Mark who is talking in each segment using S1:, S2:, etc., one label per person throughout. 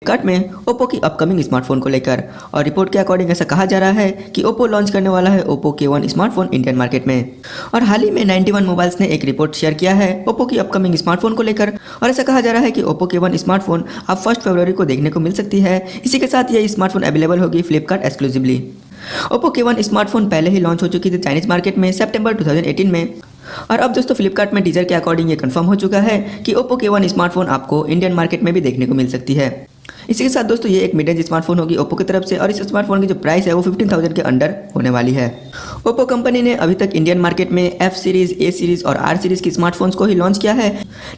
S1: फ्लिपकार्ट में ओप्पो की upcoming smartphone को लेकर और रिपोर्ट के अकॉर्डिंग ऐसा कहा जा रहा है कि ओप्पो लॉन्च करने वाला है Oppo K1 smartphone Indian market में। और हाल ही में 91 मोबाइल्स ने एक रिपोर्ट शेयर किया है ओप्पो की अपकमिंग स्मार्टफोन को लेकर और ऐसा कहा जा रहा है कि ओप्पो K1 स्मार्टफोन अब 1 फरवरी को देखने को मिल सकती है। इसी के साथ यह स्मार्टफोन अवेलेबल होगी Flipkart exclusively. Oppo K1 smartphone पहले ही लॉन्च हो चुकी थी चाइनीज मार्केट में सितंबर 2018 में और अब दोस्तों फ्लिपकार्ट में टीजर के अकॉर्डिंग ये कंफर्म हो चुका है कि ओप्पो K1 स्मार्टफोन आपको इंडियन मार्केट में भी देखने को मिल सकती है। इसी के साथ दोस्तों ये एक मिड रेंज स्मार्टफोन होगी ओप्पो की तरफ से और इस स्मार्टफोन की जो प्राइस है वो 15,000 के अंडर होने वाली है। ओप्पो कंपनी ने अभी तक इंडियन मार्केट में एफ सीरीज, ए सीरीज और आर सीरीज की स्मार्टफोन्स को ही लॉन्च किया है,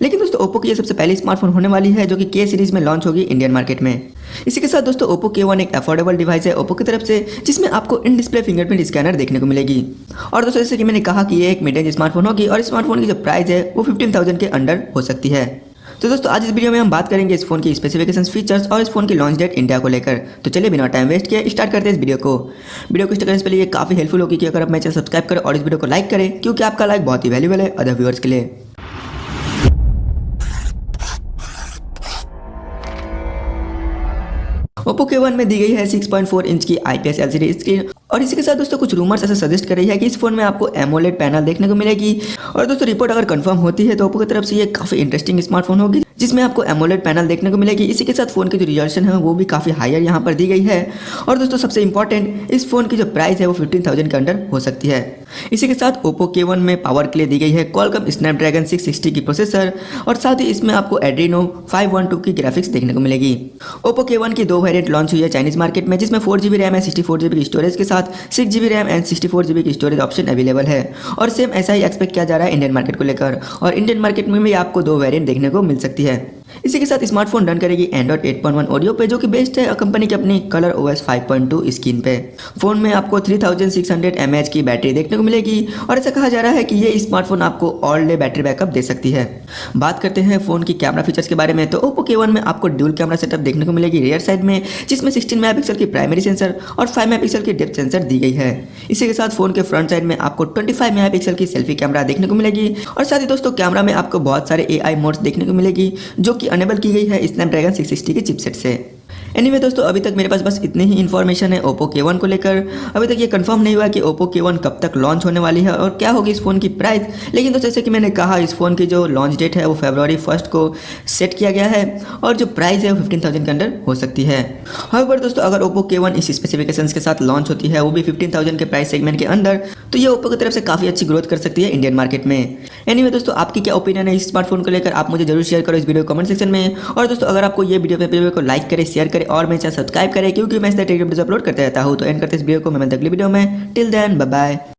S1: लेकिन दोस्तों ओप्पो की ये सबसे पहली स्मार्टफोन होने वाली है जो कि के सीरीज में लॉन्च होगी इंडियन मार्केट में। इसी के साथ दोस्तों ओप्पो K1 एक अफोर्डेबल डिवाइस है ओप्पो की तरफ से, जिसमें आपको इन डिस्प्ले फिंगरप्रिंट स्कैनर देखने को मिलेगी। और दोस्तों जैसे कि मैंने कहा कि ये एक मिड रेंज स्मार्टफोन होगी और इस स्मार्टफोन की जो प्राइस है वो 15,000 के अंडर हो सकती है। तो दोस्तों आज इस वीडियो में हम बात करेंगे इस फोन की स्पेसिफिकेशंस, फीचर्स और इस फोन की लॉन्च डेट इंडिया को लेकर। तो चलिए बिना टाइम वेस्ट किए स्टार्ट करते हैं इस वीडियो को स्टार्ट करने से पहले ये काफी हेल्पफुल होगी कि अगर आप मेरे चैनल सब्सक्राइब करें और इस वीडियो को लाइक करें, क्योंकि आपका लाइक बहुत ही वैल्यूबल है अदर व्यूअर्स के लिए। ओप्पो K1 में दी गई है 6.4 इंच की IPS LCD स्क्रीन और इसी के साथ दोस्तों कुछ रूमर्स ऐसे सजेस्ट कर रही है कि इस फोन में आपको एमोलेड पैनल देखने को मिलेगी। और दोस्तों रिपोर्ट अगर कंफर्म होती है तो ओप्पो की तरफ से ये काफी इंटरेस्टिंग स्मार्टफोन होगी जिसमें आपको एमोलेड पैनल देखने को मिलेगी। इसी के साथ फोन की जो रिजोल्यूशन है वो भी काफी हायर यहाँ पर दी गई है। और दोस्तों सबसे इंपॉर्टेंट, इस फोन की जो प्राइस है वो 15,000 के अंडर हो सकती है। इसी के साथ ओप्पो K1 में पावर के लिए दी गई है क्वालकॉम स्नैपड्रैगन 660 की प्रोसेसर और साथ ही इसमें आपको एड्रीनो 512 की ग्राफिक्स देखने को मिलेगी। ओप्पो K1 की 2 वेरिएंट लॉन्च हुई है चाइनीज मार्केट में, जिसमें 4GB रैम है 64GB की स्टोरेज के साथ 6GB रैम एंड 64GB की स्टोरेज ऑप्शन अवेलेबल है। और सेम ऐसा ही एक्सपेक्ट किया जा रहा है इंडियन मार्केट को लेकर और इंडियन मार्केट में भी आपको 2 वेरिएंट देखने को मिल सकती है। इसी के साथ स्मार्टफोन रन करेगी एंड्रॉइड 8.1 ऑडियो पे, जो कि बेस्ड है कंपनी की अपनी कलर OS 5.2 स्क्रीन पे। फोन में आपको 3600 mAh की बैटरी देखने को मिलेगी और ऐसा कहा जा रहा है कि ये स्मार्टफोन आपको ऑल डे बैटरी बैकअप दे सकती है। बात करते हैं फोन की कैमरा फीचर्स के बारे में, तो ओप्पो K1 में आपको ड्यूल कैमरा सेटअप देखने को मिलेगी रियर साइड में, जिसमें 16 मेगापिक्सल की प्राइमरी सेंसर और 5 मेगापिक्सल की डेप्थ सेंसर दी गई है। इसी के साथ फोन के फ्रंट साइड में आपको 25 मेगापिक्सल की सेल्फी कैमरा देखने को मिलेगी और साथ ही दोस्तों कैमरा में आपको बहुत सारे AI मोड्स देखने को मिलेगी जो कि अनेबल की गई है स्नैपड्रैगन 660 के चिपसेट से। एनीवे दोस्तों अभी तक मेरे पास बस इतनी ही इन्फॉर्मेशन है ओप्पो K1 को लेकर। अभी तक ये कंफर्म नहीं हुआ कि ओप्पो K1 कब तक लॉन्च होने वाली है और क्या होगी इस फोन की प्राइस, लेकिन दोस्तों जैसे कि मैंने कहा इस फोन की जो लॉन्च डेट है वो फरवरी 1 को सेट किया गया है और जो प्राइस है वो 15,000 के अंडर हो सकती है। हाउएवर दोस्तों अगर ओप्पो K1 इस स्पेसिफिकेशंस के साथ लॉन्च होती है वो भी 15,000 के प्राइस सेगमेंट के अंदर, तो ये ओप्पो की तरफ से काफी अच्छी ग्रोथ कर सकती है इंडियन मार्केट में। एनीवे दोस्तों आपकी क्या ओपिनियन है इस स्मार्टफोन को लेकर, आप मुझे जरूर शेयर करो इस वीडियो कमेंट सेक्शन में। और दोस्तों अगर आपको ये वीडियो को लाइक करें, शेयर करें और मेरे चैनल सब्सक्राइब करें, क्योंकि मैं इस तरह वीडियो अपलोड करता रहता हूँ। तो एंड करते इस वीडियो को मैं मिलता अगली वीडियो में। Till then bye bye.